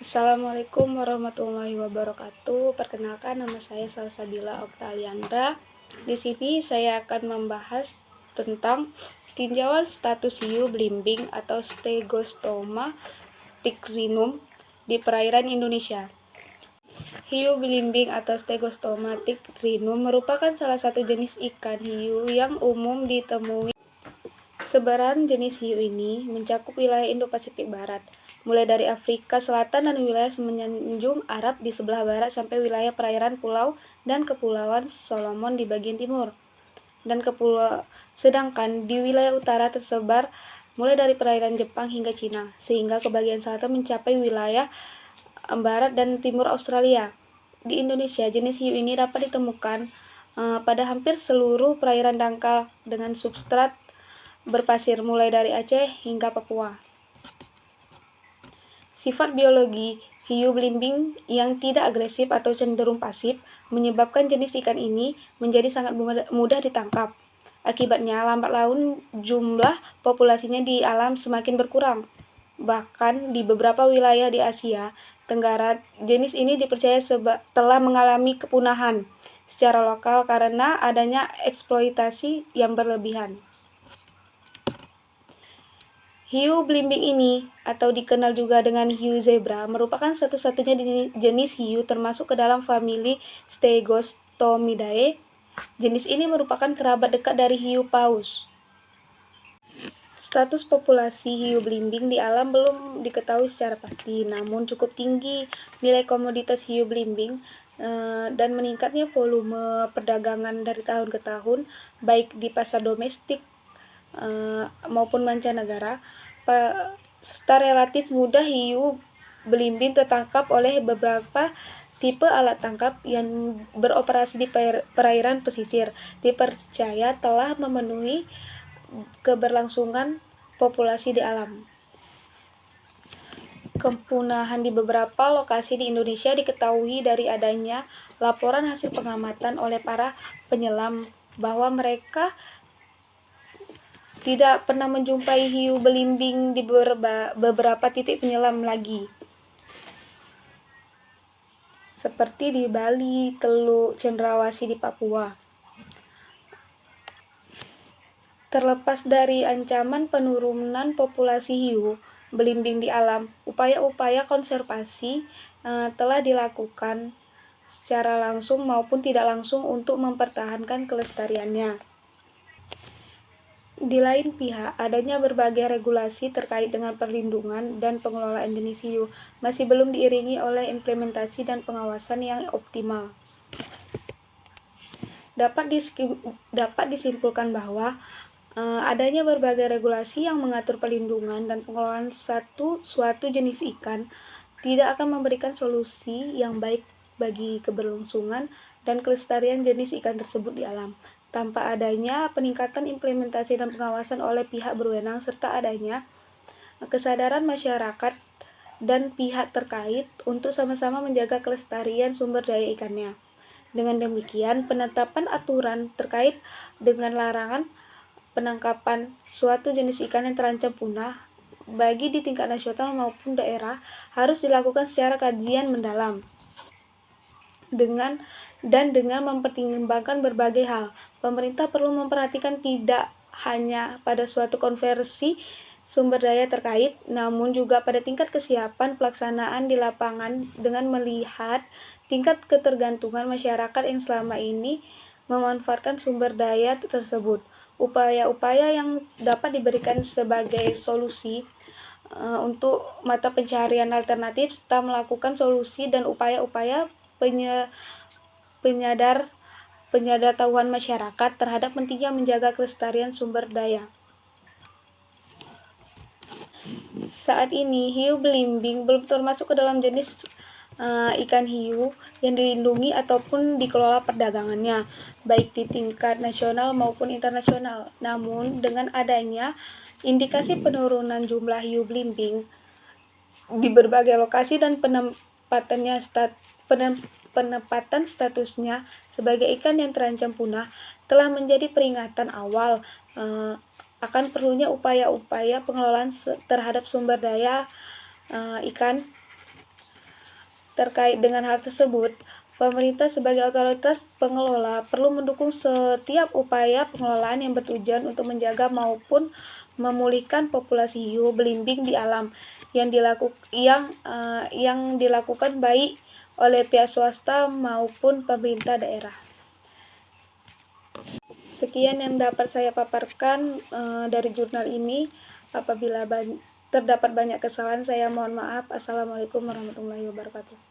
Assalamualaikum warahmatullahi wabarakatuh. Perkenalkan, nama saya Salsabila Oktaliandra. Di sini saya akan membahas tentang tinjauan status hiu belimbing atau Stegostoma ticrinum di perairan Indonesia. Hiu belimbing atau Stegostoma ticrinum merupakan salah satu jenis ikan hiu yang umum ditemui. Sebaran jenis hiu ini mencakup wilayah Indo-Pasifik Barat, mulai dari Afrika Selatan dan wilayah semenanjung Arab di sebelah barat sampai wilayah perairan pulau dan kepulauan Solomon di bagian timur. Sedangkan di wilayah utara tersebar mulai dari perairan Jepang hingga Cina, sehingga ke bagian selatan mencapai wilayah barat dan timur Australia. Di Indonesia, jenis hiu ini dapat ditemukan pada hampir seluruh perairan dangkal dengan substrat berpasir mulai dari Aceh hingga Papua. Sifat biologi hiu belimbing yang tidak agresif atau cenderung pasif menyebabkan jenis ikan ini menjadi sangat mudah ditangkap. Akibatnya, lambat laun jumlah populasinya di alam semakin berkurang. Bahkan di beberapa wilayah di Asia Tenggara, jenis ini dipercaya telah mengalami kepunahan secara lokal karena adanya eksploitasi yang berlebihan. Hiu belimbing ini, atau dikenal juga dengan hiu zebra, merupakan satu-satunya jenis hiu termasuk ke dalam famili Stegostomidae. Jenis ini merupakan kerabat dekat dari hiu paus. Status populasi hiu belimbing di alam belum diketahui secara pasti, namun cukup tinggi nilai komoditas hiu belimbing dan meningkatnya volume perdagangan dari tahun ke tahun, baik di pasar domestik maupun mancanegara, serta relatif mudah hiu belimbing tertangkap oleh beberapa tipe alat tangkap yang beroperasi di perairan pesisir, dipercaya telah memenuhi keberlangsungan populasi di alam. Kepunahan di beberapa lokasi di Indonesia diketahui dari adanya laporan hasil pengamatan oleh para penyelam bahwa mereka tidak pernah menjumpai hiu belimbing di beberapa titik penyelam lagi, seperti di Bali, Teluk Cendrawasih di Papua. Terlepas dari ancaman penurunan populasi hiu belimbing di alam, upaya-upaya konservasi telah dilakukan secara langsung maupun tidak langsung untuk mempertahankan kelestariannya. Di lain pihak, adanya berbagai regulasi terkait dengan perlindungan dan pengelolaan jenis hiu masih belum diiringi oleh implementasi dan pengawasan yang optimal. Dapat disimpulkan bahwa adanya berbagai regulasi yang mengatur perlindungan dan pengelolaan suatu jenis ikan tidak akan memberikan solusi yang baik bagi keberlangsungan dan kelestarian jenis ikan tersebut di alam, tanpa adanya peningkatan implementasi dan pengawasan oleh pihak berwenang serta adanya kesadaran masyarakat dan pihak terkait untuk sama-sama menjaga kelestarian sumber daya ikannya. Dengan demikian, penetapan aturan terkait dengan larangan penangkapan suatu jenis ikan yang terancam punah bagi di tingkat nasional maupun daerah harus dilakukan secara kajian mendalam dengan mempertimbangkan berbagai hal. Pemerintah perlu memperhatikan tidak hanya pada suatu konversi sumber daya terkait, namun juga pada tingkat kesiapan pelaksanaan di lapangan dengan melihat tingkat ketergantungan masyarakat yang selama ini memanfaatkan sumber daya tersebut. Upaya-upaya yang dapat diberikan sebagai solusi untuk mata pencarian alternatif serta melakukan solusi dan upaya-upaya penyadartahuan masyarakat terhadap pentingnya menjaga kelestarian sumber daya. Saat ini, hiu belimbing belum termasuk ke dalam jenis ikan hiu yang dilindungi ataupun dikelola perdagangannya, baik di tingkat nasional maupun internasional. Namun, dengan adanya indikasi penurunan jumlah hiu belimbing di berbagai lokasi dan penempatan statusnya sebagai ikan yang terancam punah telah menjadi peringatan awal akan perlunya upaya-upaya pengelolaan terhadap sumber daya ikan Terkait dengan hal tersebut, pemerintah sebagai otoritas pengelola perlu mendukung setiap upaya pengelolaan yang bertujuan untuk menjaga maupun memulihkan populasi hiu belimbing di alam yang dilakukan baik oleh pihak swasta maupun pemerintah daerah. Sekian yang dapat saya paparkan dari jurnal ini. Apabila terdapat banyak kesalahan, saya mohon maaf. Assalamualaikum warahmatullahi wabarakatuh.